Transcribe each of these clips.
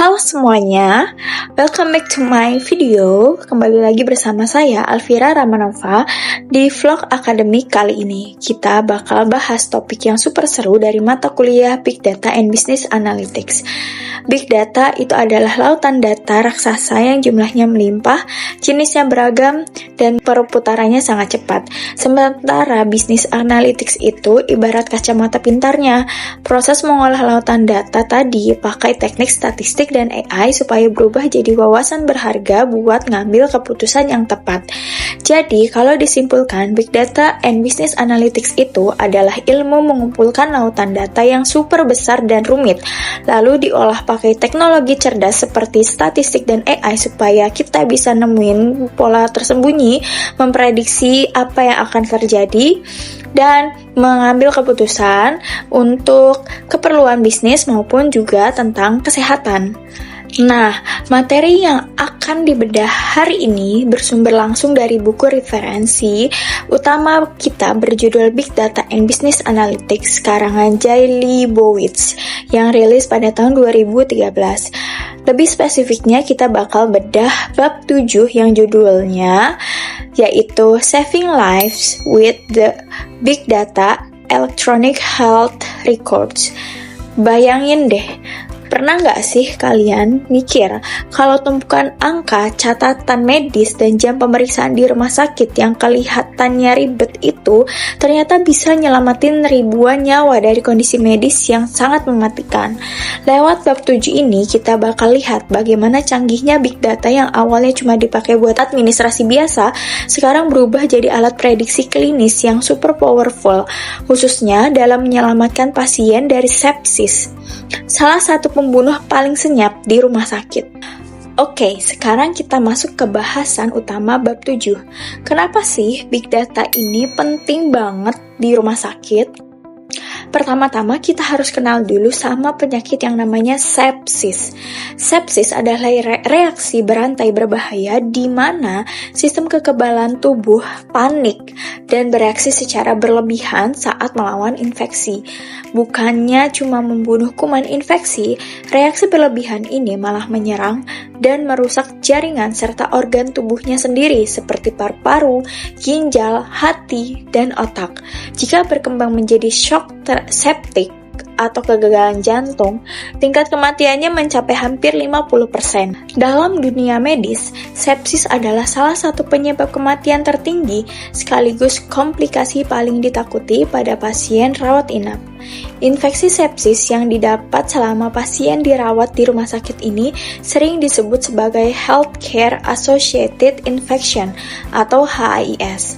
Halo semuanya, welcome back to my video. Kembali lagi bersama saya Alvira Ramanova di vlog akademik kali ini. Kita bakal bahas topik yang super seru dari mata kuliah Big Data and Business Analytics. Big Data itu adalah lautan data raksasa yang jumlahnya melimpah, jenisnya beragam, dan perputarannya sangat cepat. Sementara Business Analytics itu ibarat kacamata pintarnya. Proses mengolah lautan data tadi pakai teknik statistik dan AI supaya berubah jadi wawasan berharga buat ngambil keputusan yang tepat. Jadi, kalau disimpulkan, Big Data and Business Analytics itu adalah ilmu mengumpulkan lautan data yang super besar dan rumit, lalu diolah pakai teknologi cerdas seperti statistik dan AI supaya kita bisa nemuin pola tersembunyi, memprediksi apa yang akan terjadi, dan mengambil keputusan untuk keperluan bisnis maupun juga tentang kesehatan. Nah, materi yang akan dibedah hari ini bersumber langsung dari buku referensi utama kita berjudul Big Data and Business Analytics karangan Jay Leibowitz yang rilis pada tahun 2013. Lebih spesifiknya kita bakal bedah bab 7 yang judulnya yaitu Saving Lives with the Big Data Electronic Health Records. Bayangin deh, pernah nggak sih kalian mikir kalau tumpukan angka, catatan medis, dan jam pemeriksaan di rumah sakit yang kelihatannya ribet itu ternyata bisa nyelamatin ribuan nyawa dari kondisi medis yang sangat mematikan? Lewat bab 7 ini kita bakal lihat bagaimana canggihnya big data yang awalnya cuma dipakai buat administrasi biasa sekarang berubah jadi alat prediksi klinis yang super powerful, khususnya dalam menyelamatkan pasien dari sepsis, salah satu pembunuh paling senyap di rumah sakit. Oke, sekarang kita masuk ke bahasan utama bab 7. Kenapa sih big data ini penting banget di rumah sakit? Pertama-tama kita harus kenal dulu sama penyakit yang namanya sepsis. Sepsis adalah reaksi berantai berbahaya di mana sistem kekebalan tubuh panik dan bereaksi secara berlebihan saat melawan infeksi. Bukannya cuma membunuh kuman infeksi, reaksi berlebihan ini malah menyerang dan merusak jaringan serta organ tubuhnya sendiri seperti paru-paru, ginjal, hati, dan otak. Jika berkembang menjadi shock septik atau kegagalan jantung, tingkat kematiannya mencapai hampir 50%. Dalam dunia medis, sepsis adalah salah satu penyebab kematian tertinggi sekaligus komplikasi paling ditakuti pada pasien rawat inap. Infeksi sepsis yang didapat selama pasien dirawat di rumah sakit ini sering disebut sebagai Healthcare Associated Infection atau HAIS,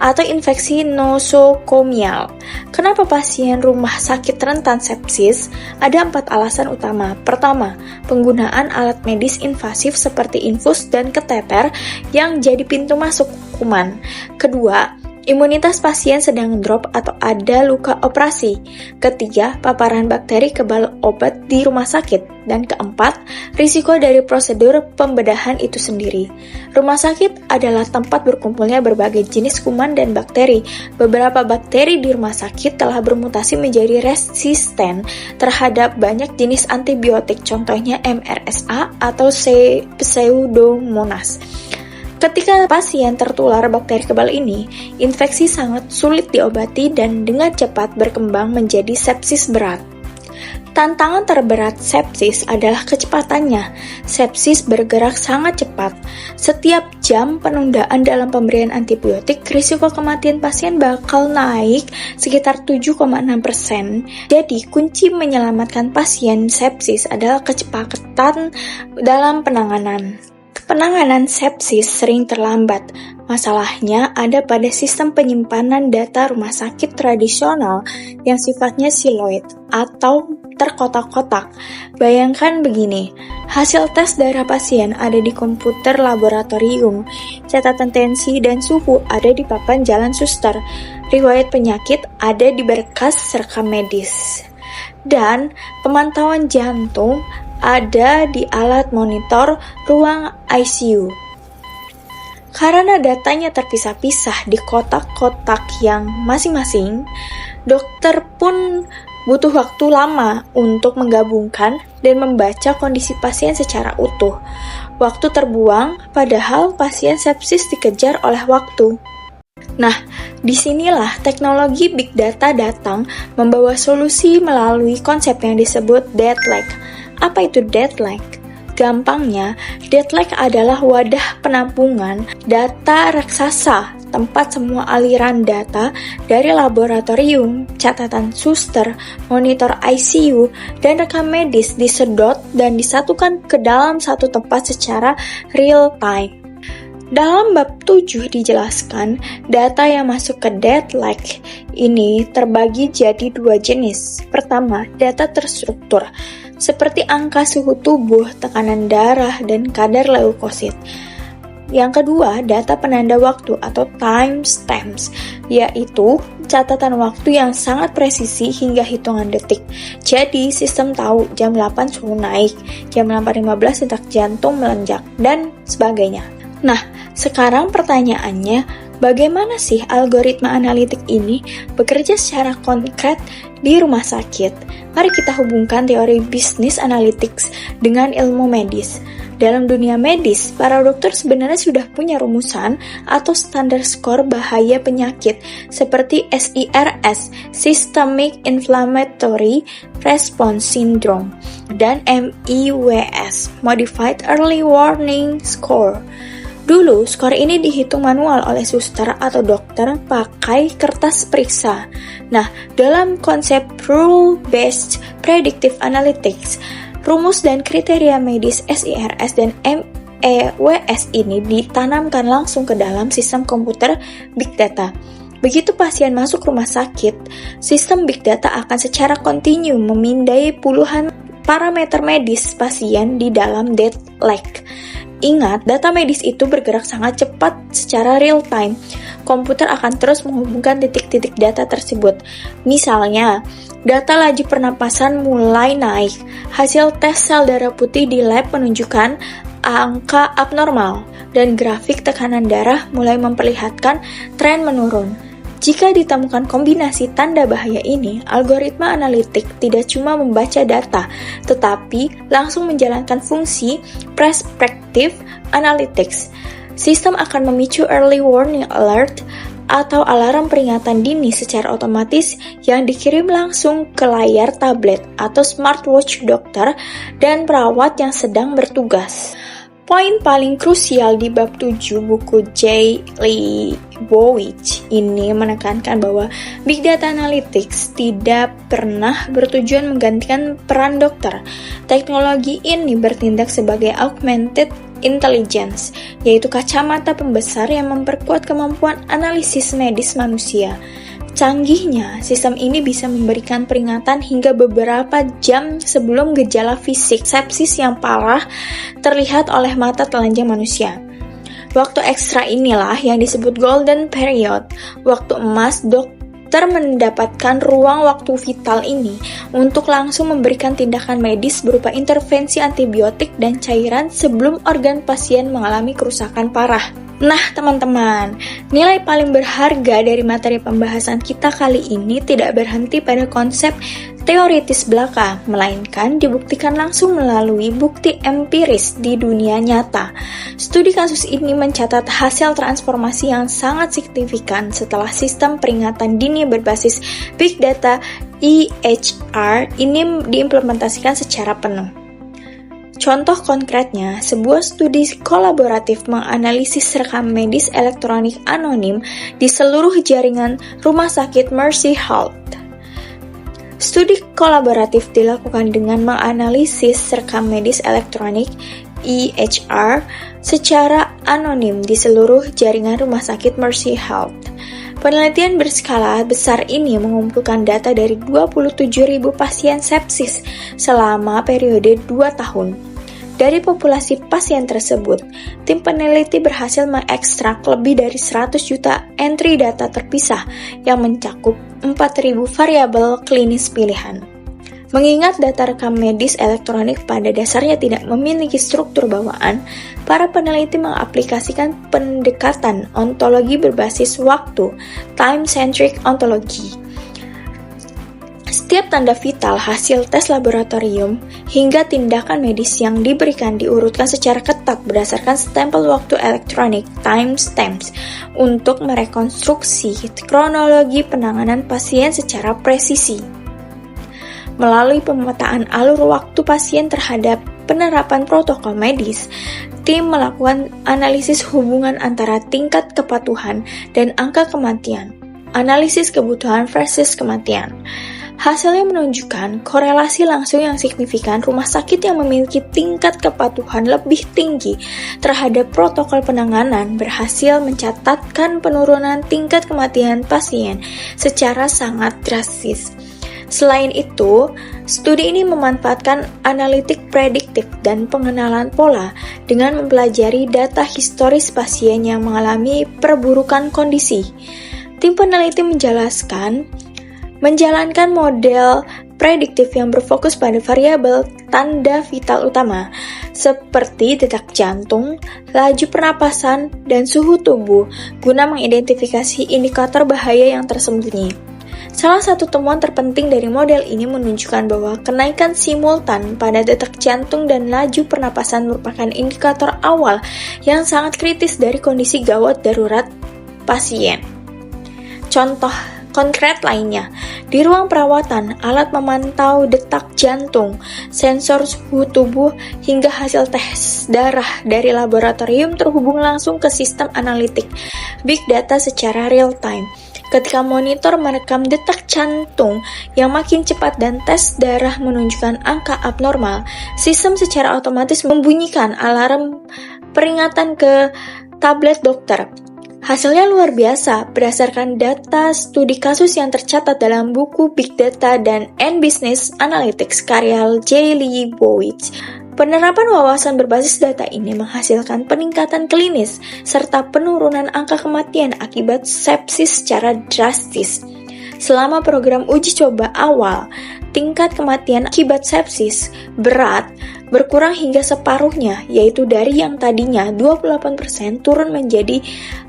atau infeksi nosokomial. Kenapa pasien rumah sakit rentan sepsis? Ada 4 alasan utama. Pertama, penggunaan alat medis invasif seperti infus dan keteter yang jadi pintu masuk kuman. Kedua, imunitas pasien sedang drop atau ada luka operasi. Ketiga, paparan bakteri kebal obat di rumah sakit. Dan keempat, risiko dari prosedur pembedahan itu sendiri. Rumah sakit adalah tempat berkumpulnya berbagai jenis kuman dan bakteri. Beberapa bakteri di rumah sakit telah bermutasi menjadi resisten terhadap banyak jenis antibiotik, contohnya MRSA atau Pseudomonas. Ketika pasien tertular bakteri kebal ini, infeksi sangat sulit diobati dan dengan cepat berkembang menjadi sepsis berat. Tantangan terberat sepsis adalah kecepatannya. Sepsis bergerak sangat cepat. Setiap jam penundaan dalam pemberian antibiotik, risiko kematian pasien bakal naik sekitar 7,6%. Jadi, kunci menyelamatkan pasien sepsis adalah kecepatan dalam penanganan. Penanganan sepsis sering terlambat. Masalahnya ada pada sistem penyimpanan data rumah sakit tradisional yang sifatnya siloid atau terkotak-kotak. Bayangkan begini, hasil tes darah pasien ada di komputer laboratorium, catatan tensi dan suhu ada di papan jalan suster, riwayat penyakit ada di berkas rekam medis, dan pemantauan jantung ada di alat monitor ruang ICU. Karena datanya terpisah-pisah di kotak-kotak yang masing-masing, dokter pun butuh waktu lama untuk menggabungkan dan membaca kondisi pasien secara utuh. Waktu terbuang, padahal pasien sepsis dikejar oleh waktu. Nah, disinilah teknologi Big Data datang membawa solusi melalui konsep yang disebut data lake. Apa itu data lake? Gampangnya, data lake adalah wadah penampungan data raksasa, tempat semua aliran data dari laboratorium, catatan suster, monitor ICU, dan rekam medis disedot dan disatukan ke dalam satu tempat secara real time. Dalam bab 7 dijelaskan, data yang masuk ke data lake ini terbagi jadi dua jenis. Pertama, data terstruktur, seperti angka suhu tubuh, tekanan darah, dan kadar leukosit. Yang kedua, data penanda waktu atau timestamps, yaitu catatan waktu yang sangat presisi hingga hitungan detik. Jadi, sistem tahu jam 8 suhu naik, jam 8.15 detak jantung melonjak, dan sebagainya. Nah, sekarang pertanyaannya, bagaimana sih algoritma analitik ini bekerja secara konkret di rumah sakit? Mari kita hubungkan teori bisnis analytics dengan ilmu medis. Dalam dunia medis, para dokter sebenarnya sudah punya rumusan atau standar skor bahaya penyakit seperti SIRS, Systemic Inflammatory Response Syndrome, dan MIWS, Modified Early Warning Score. Dulu, skor ini dihitung manual oleh suster atau dokter pakai kertas periksa. Nah, dalam konsep Rule-Based Predictive Analytics, rumus dan kriteria medis SIRS dan MEWS ini ditanamkan langsung ke dalam sistem komputer Big Data. Begitu pasien masuk rumah sakit, sistem Big Data akan secara kontinu memindai puluhan parameter medis pasien di dalam data lake. Ingat, data medis itu bergerak sangat cepat secara real time. Komputer akan terus menghubungkan titik-titik data tersebut. Misalnya, data laju pernapasan mulai naik. Hasil tes sel darah putih di lab menunjukkan angka abnormal, dan grafik tekanan darah mulai memperlihatkan tren menurun. Jika ditemukan kombinasi tanda bahaya ini, algoritma analitik tidak cuma membaca data, tetapi langsung menjalankan fungsi Prescriptive Analytics. Sistem akan memicu Early Warning Alert atau alarm peringatan dini secara otomatis yang dikirim langsung ke layar tablet atau smartwatch dokter dan perawat yang sedang bertugas. Poin paling krusial di bab 7 buku J. Leibowitz ini menekankan bahwa Big Data Analytics tidak pernah bertujuan menggantikan peran dokter. Teknologi ini bertindak sebagai augmented intelligence, yaitu kacamata pembesar yang memperkuat kemampuan analisis medis manusia. Canggihnya, sistem ini bisa memberikan peringatan hingga beberapa jam sebelum gejala fisik sepsis yang parah terlihat oleh mata telanjang manusia. Waktu ekstra inilah yang disebut golden period, waktu emas dokter mendapatkan ruang waktu vital ini untuk langsung memberikan tindakan medis berupa intervensi antibiotik dan cairan sebelum organ pasien mengalami kerusakan parah. Nah teman-teman, nilai paling berharga dari materi pembahasan kita kali ini tidak berhenti pada konsep teoritis belaka, melainkan dibuktikan langsung melalui bukti empiris di dunia nyata. Studi kasus ini mencatat hasil transformasi yang sangat signifikan setelah sistem peringatan dini berbasis Big Data EHR ini diimplementasikan secara penuh. Contoh konkretnya, sebuah studi kolaboratif menganalisis rekam medis elektronik anonim di seluruh jaringan rumah sakit Mercy Health. Studi kolaboratif dilakukan dengan menganalisis rekam medis elektronik EHR secara anonim di seluruh jaringan rumah sakit Mercy Health. Penelitian berskala besar ini mengumpulkan data dari 27.000 pasien sepsis selama periode 2 tahun. Dari populasi pasien tersebut, tim peneliti berhasil mengekstrak lebih dari 100 juta entry data terpisah yang mencakup 4.000 variabel klinis pilihan. Mengingat data rekam medis elektronik pada dasarnya tidak memiliki struktur bawaan, para peneliti mengaplikasikan pendekatan ontologi berbasis waktu, time-centric ontology. Setiap tanda vital hasil tes laboratorium hingga tindakan medis yang diberikan diurutkan secara ketat berdasarkan stempel waktu elektronik timestamps untuk merekonstruksi kronologi penanganan pasien secara presisi. Melalui pemetaan alur waktu pasien terhadap penerapan protokol medis, tim melakukan analisis hubungan antara tingkat kepatuhan dan angka kematian, analisis kebutuhan versus kematian. Hasilnya menunjukkan korelasi langsung yang signifikan rumah sakit yang memiliki tingkat kepatuhan lebih tinggi terhadap protokol penanganan berhasil mencatatkan penurunan tingkat kematian pasien secara sangat drastis. Selain itu, studi ini memanfaatkan analitik prediktif dan pengenalan pola dengan mempelajari data historis pasien yang mengalami perburukan kondisi. Tim peneliti menjalankan model prediktif yang berfokus pada variabel tanda vital utama seperti detak jantung, laju pernapasan, dan suhu tubuh guna mengidentifikasi indikator bahaya yang tersembunyi. Salah satu temuan terpenting dari model ini menunjukkan bahwa kenaikan simultan pada detak jantung dan laju pernapasan merupakan indikator awal yang sangat kritis dari kondisi gawat darurat pasien. Contoh konkret lainnya, di ruang perawatan, alat memantau detak jantung, sensor suhu tubuh, hingga hasil tes darah dari laboratorium terhubung langsung ke sistem analitik big data secara real time. Ketika monitor merekam detak jantung yang makin cepat dan tes darah menunjukkan angka abnormal, sistem secara otomatis membunyikan alarm peringatan ke tablet dokter. Hasilnya luar biasa, berdasarkan data studi kasus yang tercatat dalam buku Big Data dan Business Analytics karya J. Leibowitz. Penerapan wawasan berbasis data ini menghasilkan peningkatan klinis serta penurunan angka kematian akibat sepsis secara drastis. Selama program uji coba awal, tingkat kematian akibat sepsis berat berkurang hingga separuhnya, yaitu dari yang tadinya 28% turun menjadi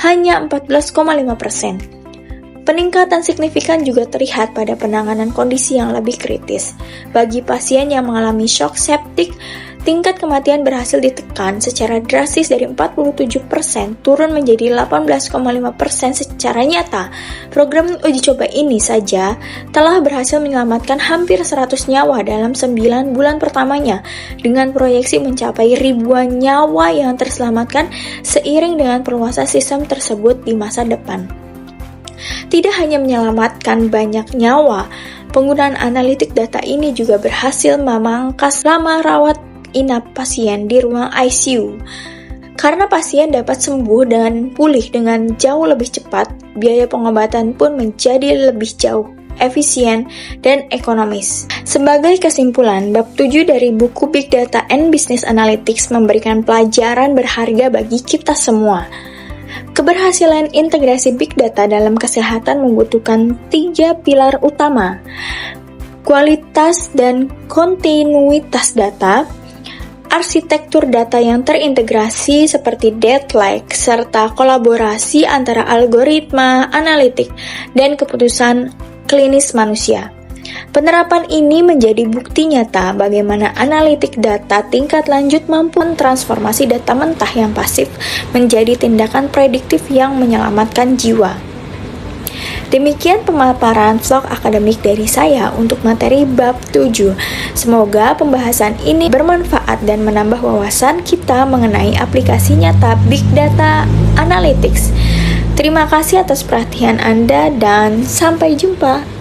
hanya 14,5%. Peningkatan signifikan juga terlihat pada penanganan kondisi yang lebih kritis. Bagi pasien yang mengalami shock septik, tingkat kematian berhasil ditekan secara drastis dari 47% turun menjadi 18,5% secara nyata. Program uji coba ini saja telah berhasil menyelamatkan hampir 100 nyawa dalam 9 bulan pertamanya, dengan proyeksi mencapai ribuan nyawa yang terselamatkan seiring dengan perluasan sistem tersebut di masa depan. Tidak hanya menyelamatkan banyak nyawa, penggunaan analitik data ini juga berhasil memangkas lama rawat inap pasien di ruang ICU. Karena pasien dapat sembuh dan pulih dengan jauh lebih cepat, biaya pengobatan pun menjadi lebih jauh efisien dan ekonomis. Sebagai kesimpulan, bab 7 dari buku Big Data and Business Analytics memberikan pelajaran berharga bagi kita semua. Keberhasilan integrasi Big Data dalam kesehatan membutuhkan 3 pilar utama: kualitas dan kontinuitas data, arsitektur data yang terintegrasi seperti data lake, serta kolaborasi antara algoritma, analitik, dan keputusan klinis manusia. Penerapan ini menjadi bukti nyata bagaimana analitik data tingkat lanjut mampu transformasi data mentah yang pasif menjadi tindakan prediktif yang menyelamatkan jiwa. Demikian pemaparan vlog akademik dari saya untuk materi bab 7. Semoga pembahasan ini bermanfaat dan menambah wawasan kita mengenai aplikasi nyata Big Data Analytics. Terima kasih atas perhatian Anda dan sampai jumpa.